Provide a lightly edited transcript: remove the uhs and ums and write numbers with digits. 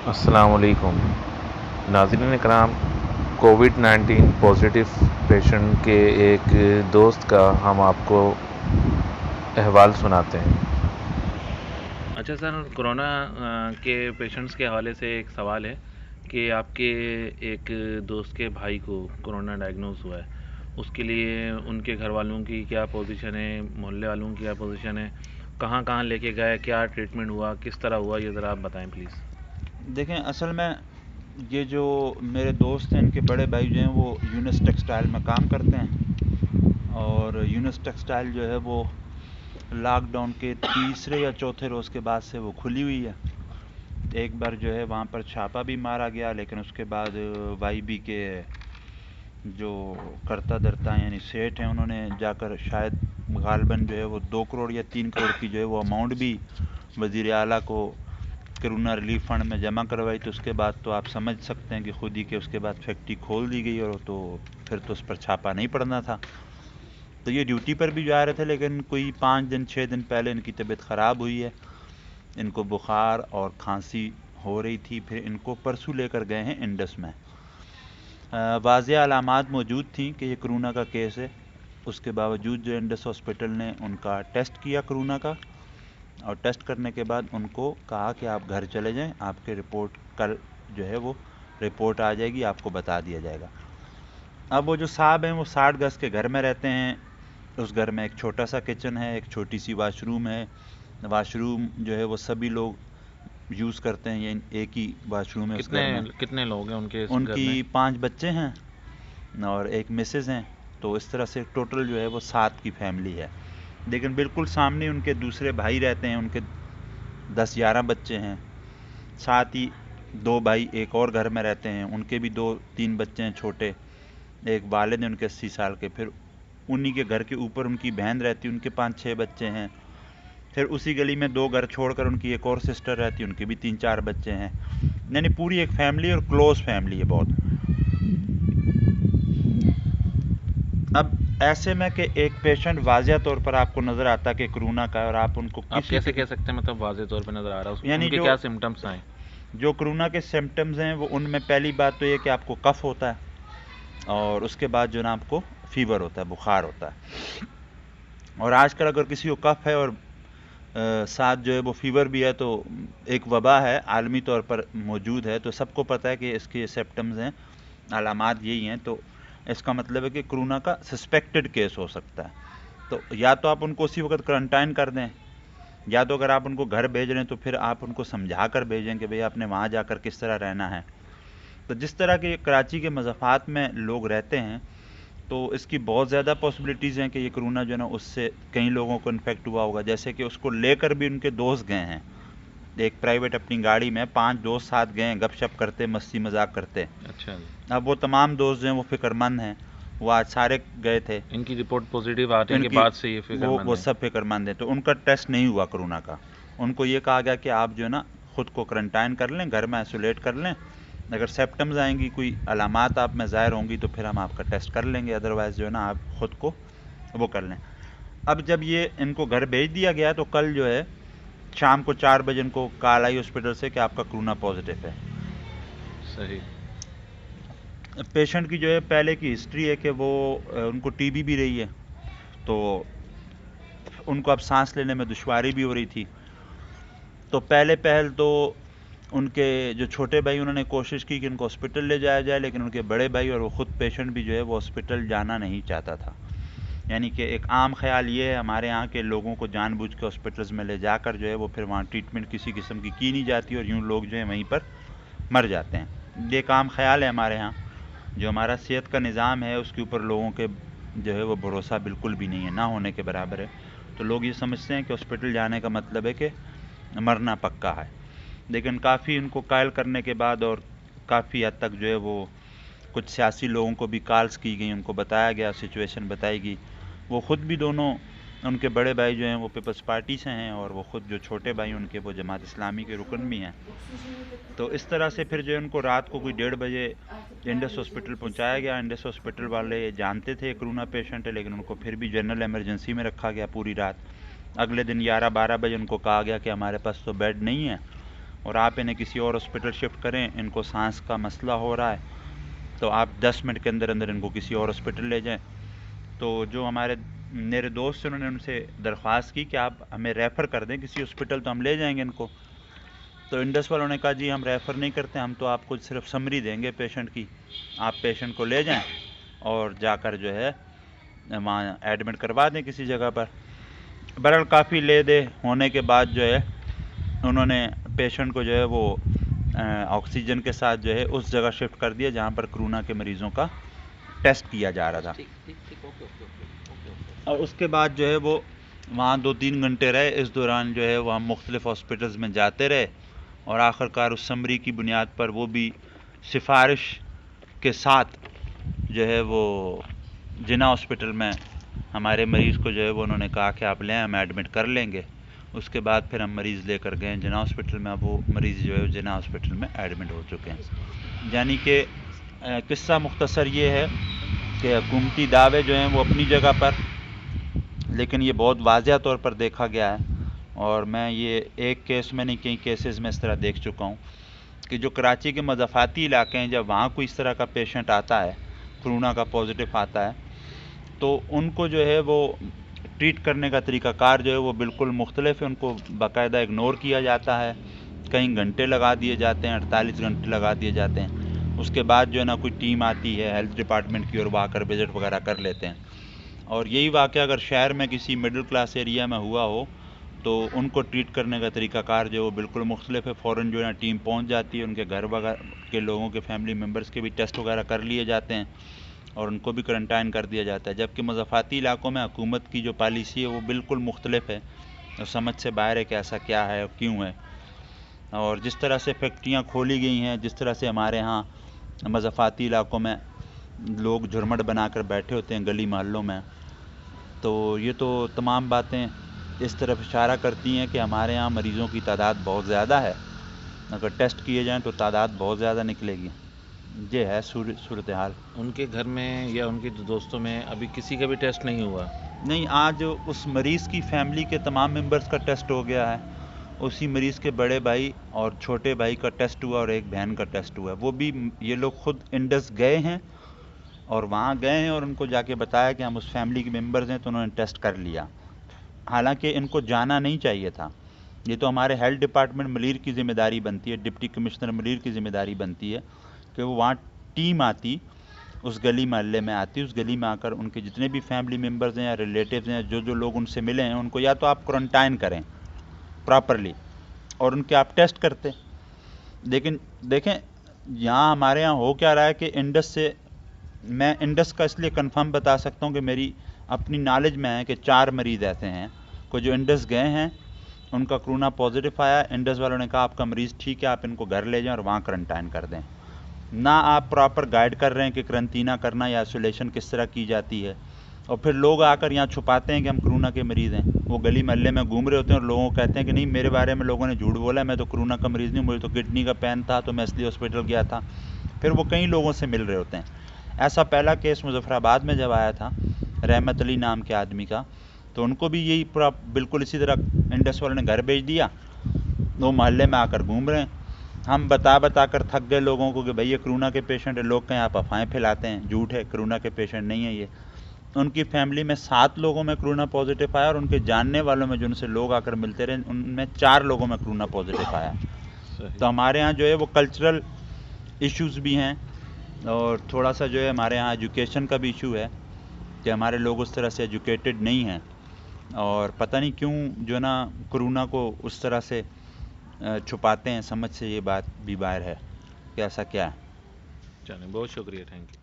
السلام علیکم ناظرین کرام، کووڈ-19 پازیٹیو پیشنٹ کے ایک دوست کا ہم آپ کو احوال سناتے ہیں۔ اچھا سر، کرونا کے پیشنٹس کے حوالے سے ایک سوال ہے کہ آپ کے ایک دوست کے بھائی کو کرونا ڈائگنوز ہوا ہے، اس کے لیے ان کے گھر والوں کی کیا پوزیشن ہے، محلے والوں کی کیا پوزیشن ہے، کہاں کہاں لے کے گئے، کیا ٹریٹمنٹ ہوا، کس طرح ہوا، یہ ذرا آپ بتائیں پلیز۔ دیکھیں، اصل میں یہ جو میرے دوست ہیں ان کے بڑے بھائی جو ہیں وہ یونس ٹیکسٹائل میں کام کرتے ہیں، اور یونس ٹیکسٹائل جو ہے وہ لاک ڈاؤن کے تیسرے یا چوتھے روز کے بعد سے وہ کھلی ہوئی ہے۔ ایک بار جو ہے وہاں پر چھاپا بھی مارا گیا، لیکن اس کے بعد وائی بی کے جو کرتا درتا یعنی سیٹ ہیں انہوں نے جا کر شاید غالباً جو ہے وہ 2 کروڑ یا 3 کروڑ کی جو ہے وہ اماؤنٹ بھی وزیر اعلیٰ کو کرونا ریلیف فنڈ میں جمع کروائی۔ تو اس کے بعد تو آپ سمجھ سکتے ہیں کہ خود ہی کہ اس کے بعد فیکٹری کھول دی گئی، اور تو پھر تو اس پر چھاپا نہیں پڑنا تھا۔ تو یہ ڈیوٹی پر بھی جا رہے تھے، لیکن کوئی 5 دن 6 دن پہلے ان کی طبیعت خراب ہوئی ہے، ان کو بخار اور کھانسی ہو رہی تھی۔ پھر ان کو پرسوں لے کر گئے ہیں انڈس میں۔ واضح علامات موجود تھیں کہ یہ کرونا کا کیس ہے، اس کے باوجود جو انڈس ہاسپٹل نے ان کا ٹیسٹ کیا کرونا کا، اور ٹیسٹ کرنے کے بعد ان کو کہا کہ آپ گھر چلے جائیں، آپ کے رپورٹ کل جو ہے وہ رپورٹ آ جائے گی، آپ کو بتا دیا جائے گا۔ اب وہ جو صاحب ہیں وہ 60 گز کے گھر میں رہتے ہیں۔ اس گھر میں ایک چھوٹا سا کچن ہے، ایک چھوٹی سی واش روم ہے۔ واش روم جو ہے وہ سبھی لوگ یوز کرتے ہیں، یہ ایک ہی واش روم ہے اس گھر میں۔ کتنے لوگ ہیں ان کے ان گھر کی میں؟ 5 بچے ہیں اور ایک مسز ہیں، تو اس طرح سے ٹوٹل جو ہے وہ 7 کی فیملی ہے۔ لیکن بالکل سامنے ان کے دوسرے بھائی رہتے ہیں، ان کے 10-11 بچے ہیں۔ ساتھ ہی 2 بھائی ایک اور گھر میں رہتے ہیں، ان کے بھی 2-3 بچے ہیں چھوٹے۔ ایک والد ہیں ان کے 80 سال کے، پھر انہی کے گھر کے اوپر ان کی بہن رہتی، ان کے 5-6 بچے ہیں۔ پھر اسی گلی میں 2 گھر چھوڑ کر ان کی ایک اور سسٹر رہتی، ان کے بھی 3-4 بچے ہیں۔ یعنی پوری ایک فیملی، اور کلوز فیملی ہے بہت۔ اب ایسے میں کہ ایک پیشنٹ واضح طور پر آپ کو نظر آتا کہ کرونا کا، اور آپ ان کو آپ کسی کیسے کہہ سکتے ہیں، مطلب واضح طور پہ نظر آ رہا ہے، یعنی ان کے کیا سمٹمس آئیں؟ جو کرونا کے سمٹمز ہیں وہ ان میں پہلی بات تو یہ کہ آپ کو کف ہوتا ہے، اور اس کے بعد جو نا آپ کو فیور ہوتا ہے، بخار ہوتا ہے۔ اور آج کل اگر کسی کو کف ہے اور ساتھ جو ہے وہ فیور بھی ہے، تو ایک وبا ہے عالمی طور پر موجود ہے، تو سب کو پتہ ہے کہ اس کے سمپٹمز ہیں، علامات یہی ہیں۔ تو اس کا مطلب ہے کہ کرونا کا سسپیکٹڈ کیس ہو سکتا ہے۔ تو یا تو آپ ان کو اسی وقت کرنٹائن کر دیں، یا تو اگر آپ ان کو گھر بھیج رہے ہیں تو پھر آپ ان کو سمجھا کر بھیجیں کہ بھئی آپ نے وہاں جا کر کس طرح رہنا ہے۔ تو جس طرح کہ کراچی کے مضافات میں لوگ رہتے ہیں، تو اس کی بہت زیادہ پاسبلٹیز ہیں کہ یہ کرونا جو ہے نا اس سے کئی لوگوں کو انفیکٹ ہوا ہوگا۔ جیسے کہ اس کو لے کر بھی ان کے دوست گئے ہیں، ایک پرائیویٹ اپنی گاڑی میں 5 دوست ساتھ گئے ہیں، گپ شپ کرتے، مستی مذاق کرتے۔ اچھا جی، اب وہ تمام دوست جو ہیں وہ فکر مند ہیں، وہ آج سارے گئے تھے، ان کی رپورٹ پازیٹیو آنے ان کے کی بعد سے یہ فکر مند وہ ہیں۔ سب فکر مند ہیں، تو ان کا ٹیسٹ نہیں ہوا کرونا کا۔ ان کو یہ کہا گیا کہ آپ جو ہے نا خود کو کرنٹائن کر لیں، گھر میں آئسولیٹ کر لیں، اگر سمپٹمز آئیں گی، کوئی علامات آپ میں ظاہر ہوں گی، تو پھر ہم آپ کا ٹیسٹ کر لیں گے، ادروائز جو ہے نا آپ خود کو وہ کر لیں۔ اب جب یہ ان کو گھر بھیج دیا گیا، تو کل جو ہے شام کو 4 بجے ان کو کال آئی ہاسپٹل سے کہ آپ کا کرونا پازیٹیو ہے۔ صحیح۔ پیشنٹ کی جو ہے پہلے کی ہسٹری ہے کہ وہ ان کو ٹی بی بھی رہی ہے، تو ان کو اب سانس لینے میں دشواری بھی ہو رہی تھی۔ تو پہلے پہل تو ان کے جو چھوٹے بھائی انہوں نے کوشش کی کہ ان کو ہاسپٹل لے جایا جائے، لیکن ان کے بڑے بھائی اور وہ خود پیشنٹ بھی جو ہے وہ ہاسپٹل جانا نہیں چاہتا تھا۔ یعنی کہ ایک عام خیال یہ ہے ہمارے یہاں کے لوگوں کو جان بوجھ کے ہاسپٹلز میں لے جا کر جو ہے وہ پھر وہاں ٹریٹمنٹ کسی قسم کی نہیں جاتی، اور یوں لوگ جو ہیں وہیں پر مر جاتے ہیں۔ یہ ایک عام خیال ہے ہمارے ہاں۔ جو ہمارا صحت کا نظام ہے اس کے اوپر لوگوں کے جو ہے وہ بھروسہ بالکل بھی نہیں ہے، نہ ہونے کے برابر ہے۔ تو لوگ یہ سمجھتے ہیں کہ ہاسپٹل جانے کا مطلب ہے کہ مرنا پکا ہے، لیکن کافی ان کو قائل کرنے کے بعد اور کافی حد تک جو ہے وہ کچھ سیاسی لوگوں کو بھی کالز کی گئی، ان کو بتایا گیا، سچویشن بتائی گئی۔ وہ خود بھی دونوں، ان کے بڑے بھائی جو ہیں وہ پیپلز پارٹی سے ہیں، اور وہ خود جو چھوٹے بھائی ان کے وہ جماعت اسلامی کے رکن بھی ہیں۔ تو اس طرح سے پھر جو ہے ان کو رات کو کوئی 1:30 بجے انڈس ہاسپٹل پہنچایا گیا۔ انڈس ہاسپٹل والے جانتے تھے کرونا پیشنٹ ہے، لیکن ان کو پھر بھی جنرل ایمرجنسی میں رکھا گیا پوری رات۔ اگلے دن 11-12 بجے ان کو کہا گیا کہ ہمارے پاس تو بیڈ نہیں ہے، اور آپ انہیں کسی اور ہاسپٹل شفٹ کریں، ان کو سانس کا مسئلہ ہو رہا ہے تو آپ 10 منٹ کے اندر اندر ان کو کسی اور ہاسپٹل لے جائیں۔ تو جو میرے دوست انہوں نے ان سے درخواست کی کہ آپ ہمیں ریفر کر دیں کسی ہاسپٹل تو ہم لے جائیں گے ان کو۔ تو انڈس والوں نے کہا جی ہم ریفر نہیں کرتے، ہم تو آپ کو صرف سمری دیں گے پیشنٹ کی، آپ پیشنٹ کو لے جائیں اور جا کر جو ہے وہاں ایڈمٹ کروا دیں کسی جگہ پر۔ بہرحال کافی لے دے ہونے کے بعد جو ہے انہوں نے پیشنٹ کو جو ہے وہ آکسیجن کے ساتھ جو ہے اس جگہ شفٹ کر دیا جہاں پر کرونا کے مریضوں کا ٹیسٹ کیا جا رہا تھا۔ اور اس کے بعد جو ہے وہ وہاں 2-3 گھنٹے رہے۔ اس دوران جو ہے وہ ہم مختلف ہاسپٹلز میں جاتے رہے اور آخر کار اس سمری کی بنیاد پر وہ بھی سفارش کے ساتھ جو ہے وہ جناح ہاسپٹل میں ہمارے مریض کو جو ہے وہ انہوں نے کہا کہ آپ لیں، ہم ایڈمٹ کر لیں گے۔ اس کے بعد پھر ہم مریض لے کر گئے جناح ہاسپٹل میں، اب وہ مریض جو ہے جناح ہاسپٹل میں ایڈمٹ ہو چکے ہیں۔ یعنی کہ قصہ مختصر یہ ہے کہ حکومتی دعوے جو ہیں وہ اپنی جگہ پر، لیکن یہ بہت واضح طور پر دیکھا گیا ہے اور میں یہ ایک کیس میں نہیں کئی کیسز میں اس طرح دیکھ چکا ہوں کہ جو کراچی کے مضافاتی علاقے ہیں، جب وہاں کوئی اس طرح کا پیشنٹ آتا ہے، کرونا کا پازیٹیو آتا ہے، تو ان کو جو ہے وہ ٹریٹ کرنے کا طریقہ کار جو ہے وہ بالکل مختلف ہے۔ ان کو باقاعدہ اگنور کیا جاتا ہے، کئی گھنٹے لگا دیے جاتے ہیں، 48 گھنٹے لگا دیے جاتے ہیں۔ اس کے بعد جو ہے نا کوئی ٹیم آتی ہے ہیلتھ ڈپارٹمنٹ کی اور وہ آ کر وزٹ وغیرہ کر لیتے ہیں۔ اور یہی واقعہ اگر شہر میں کسی مڈل کلاس ایریا میں ہوا ہو تو ان کو ٹریٹ کرنے کا طریقہ کار جو ہے وہ بالکل مختلف ہے۔ فوراً جو ہے ٹیم پہنچ جاتی ہے، ان کے گھر وغیرہ کے لوگوں کے فیملی ممبرس کے بھی ٹیسٹ وغیرہ کر لیے جاتے ہیں اور ان کو بھی کرنٹائن کر دیا جاتا ہے۔ جبکہ مضافاتی علاقوں میں حکومت کی جو پالیسی ہے وہ بالکل مختلف ہے اور سمجھ سے باہر ہے کہ ایسا کیا ہے اور کیوں ہے۔ اور جس طرح سے فیکٹریاں کھولی گئی ہیں، جس طرح سے ہمارے ہاں مضافاتی علاقوں میں لوگ جھرمٹ بنا کر بیٹھے ہوتے ہیں گلی محلوں میں، تو یہ تو تمام باتیں اس طرف اشارہ کرتی ہیں کہ ہمارے ہاں مریضوں کی تعداد بہت زیادہ ہے۔ اگر ٹیسٹ کیے جائیں تو تعداد بہت زیادہ نکلے گی۔ یہ ہے صورتحال۔ ان کے گھر میں یا ان کے دوستوں میں ابھی کسی کا بھی ٹیسٹ نہیں ہوا؟ نہیں، آج اس مریض کی فیملی کے تمام ممبرز کا ٹیسٹ ہو گیا ہے۔ اسی مریض کے بڑے بھائی اور چھوٹے بھائی کا ٹیسٹ ہوا اور ایک بہن کا ٹیسٹ ہوا ہے۔ وہ بھی یہ لوگ خود انڈس گئے ہیں اور وہاں گئے ہیں اور ان کو جا کے بتایا کہ ہم اس فیملی کے ممبرز ہیں، تو انہوں نے ٹیسٹ کر لیا۔ حالانکہ ان کو جانا نہیں چاہیے تھا۔ یہ تو ہمارے ہیلتھ ڈپارٹمنٹ ملیر کی ذمہ داری بنتی ہے، ڈپٹی کمشنر ملیر کی ذمہ داری بنتی ہے کہ وہ وہاں ٹیم آتی، اس گلی محلے میں آتی، اس گلی میں آ کر ان کے جتنے بھی فیملی ممبرز ہیں یا ریلیٹیوز ہیں، جو لوگ ان سے ملے ہیں، ان کو یا تو آپ کوارنٹائن کریں پراپرلی اور ان کے آپ ٹیسٹ کرتے۔ لیکن دیکھیں یہاں ہمارے یہاں ہو کیا رہا ہے کہ انڈس سے، میں انڈس کا اس لیے کنفرم بتا سکتا ہوں کہ میری اپنی نالج میں ہے کہ 4 مریض ایسے ہیں کو جو انڈس گئے ہیں، ان کا کرونا پازیٹیو آیا، انڈس والوں نے کہا آپ کا مریض ٹھیک ہے، آپ ان کو گھر لے جائیں اور وہاں کرنٹائن کر دیں۔ نہ آپ پراپر گائیڈ کر رہے ہیں کہ کرنٹینہ کرنا یا آئسولیشن کس طرح کی جاتی ہے، اور پھر لوگ آ کر یہاں چھپاتے ہیں کہ ہم کرونا کے مریض ہیں۔ وہ گلی محلے میں گھوم رہے ہوتے ہیں اور لوگوں کو کہتے ہیں کہ نہیں، میرے بارے میں لوگوں نے جھوٹ بولا ہے، میں تو کرونا کا مریض نہیں، مجھے تو کڈنی کا پین تھا تو میں اس لیے ہاسپٹل گیا تھا۔ پھر وہ کئی لوگوں سے مل رہے ہوتے ہیں۔ ایسا پہلا کیس مظفر آباد میں جب آیا تھا رحمت علی نام کے آدمی کا، تو ان کو بھی یہی بالکل اسی طرح انڈس والوں نے گھر بھیج دیا، وہ محلے میں آ کر گھوم رہے ہیں۔ ہم بتا کر تھک گئے لوگوں کو کہ بھئی یہ کرونا کے پیشنٹ ہے، لوگ کہیں آپ افواہیں پھیلاتے ہیں، جھوٹ ہے، کرونا کے پیشنٹ نہیں ہے یہ۔ ان کی فیملی میں 7 لوگوں میں کرونا پازیٹیو آیا اور ان کے جاننے والوں میں جو ان سے لوگ آ کر ملتے رہے ان میں 4 لوگوں میں کرونا پازیٹیو آیا۔ تو ہمارے ہاں جو ہے وہ کلچرل ایشوز بھی ہیں اور تھوڑا سا جو ہے ہمارے ہاں ایجوکیشن کا بھی ایشو ہے کہ ہمارے لوگ اس طرح سے ایجوکیٹڈ نہیں ہیں، اور پتہ نہیں کیوں جو ہے نا کرونا کو اس طرح سے چھپاتے ہیں۔ سمجھ سے یہ بات بھی باہر ہے کہ ایسا کیا ہے۔ چلیں، بہت شکریہ، تھینک یو۔